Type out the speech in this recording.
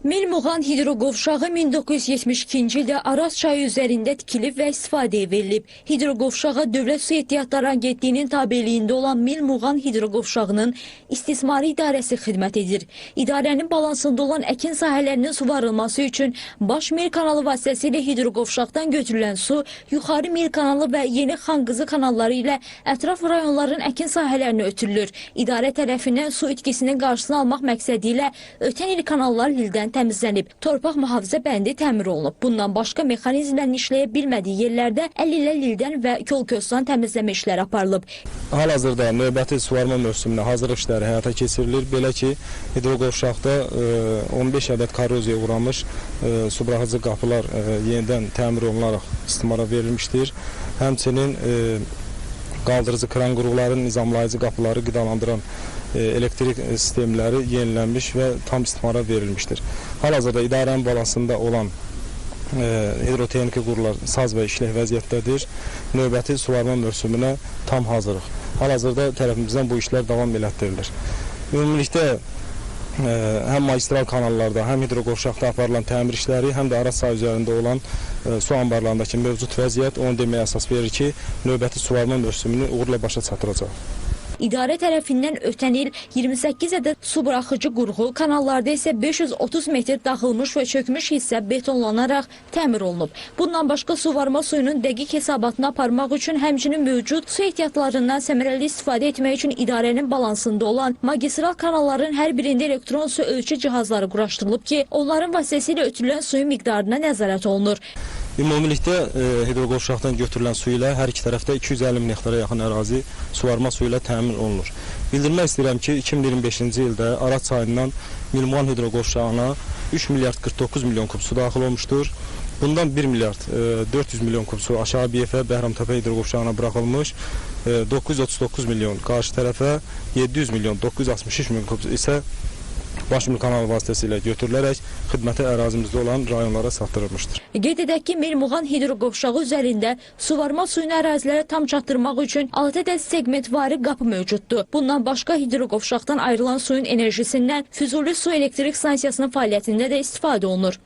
Milmuğan hidroqovşağı 1972-ci ildə Araz çayı üzərində tikilib və istifadəyə verilib. Hidroqovşağa Dövlət Su Ehtiyatları Agentliyinin tabeliyində olan Milmuğan hidroqovşağının istismarı idarəsi xidmət edir. İdarənin balansında olan əkin sahələrinin suvarılması üçün Baş Mil kanalı vasitəsilə hidroqovşaqdan götürülən su yuxarı Mil kanalı və Yeni Xanqızı kanalları ilə ətraf rayonların əkin sahələrinə ötürülür. İdarə tərəfindən su itkisinin qarşısını almaq məqsədi ilə ötən il kanallar lildən təmizlənib, torpaq mühafizə bəndi təmir olunub. Bundan başqa mexanizmlərin işləyə bilmədiyi yerlərdə əl ilə lildən və kol-köstan təmizləmə işləri aparılıb. Hal-hazırda növbəti suvarma mövsümünə hazırlıq işləri həyata keçirilir. Belə ki, hidroqovşaqda 15 ədəd koroziyaya uğramış su buraxıcı qapılar yenidən təmir olunaraq istismara verilmişdir. Həmçinin qaldırıcı kran qurğuların nizamlayıcı qapıları qidalandıran elektrik sistemləri yenilənmiş və tam istismara verilmişdir. Hal-hazırda idarənin balansında olan hidrotexniki qurğular saz və işlək vəziyyətdədir. Növbəti suvarma mövsümünə tam hazırıq. Hal-hazırda tərəfimizdən bu işlər davam elətdirilir. Ümumilikdə həm magistral kanallarda, həm hidroqovşaqda aparılan təmir işləri, həm də Araz çayı üzərində olan su anbarlarındakı mövcud vəziyyət onu deməyə əsas verir ki, növbəti suvarma mövsümünü uğurla başa çatdıracaq. İdarə tərəfindən ötən il 28 ədəd su buraxıcı qurğu, kanallarda isə 530 metr dağılmış və çökmüş hissə betonlanaraq təmir olunub. Bundan başqa suvarma suyunun dəqiq hesabatını aparmaq üçün həmçinin mövcud su ehtiyatlarından səmərəli istifadə etmək üçün idarənin balansında olan magistral kanalların hər birində elektron su ölçü cihazları quraşdırılıb ki, onların vasitəsilə ötürülən suyun miqdarına nəzarət olunur. Ümumilikdə hidroqovşaqdan götürülən su ilə hər iki tərəfdə 250 min hektara yaxın ərazi suvarma suyu ilə təmin olunur. Bildirmək istəyirəm ki, 2025-ci ildə Araz çayından Milmuğan hidroqovşağına 3 milyard 49 milyon kub su daxil olmuşdur. Bundan 1 milyard 400 milyon kub su aşağı BF Bəhramtəpə hidroqovşağına buraxılmış, 939 milyon qarşı tərəfə, 700 milyon 963 milyon kub isə Baş Mil kanalı vasitəsilə götürülərək xidməti ərazimizdə olan rayonlara çatdırılmışdır. Qeyd edək ki, Milmuğan hidroqovşağı üzərində suvarma suyunu ərazilərə tam çatdırmaq üçün 6 ədəd segmentvari qapı mövcuddur. Bundan başqa hidroqovşaqdan ayrılan suyun enerjisindən Füzuli su elektrik stansiyasının fəaliyyətində də istifadə olunur.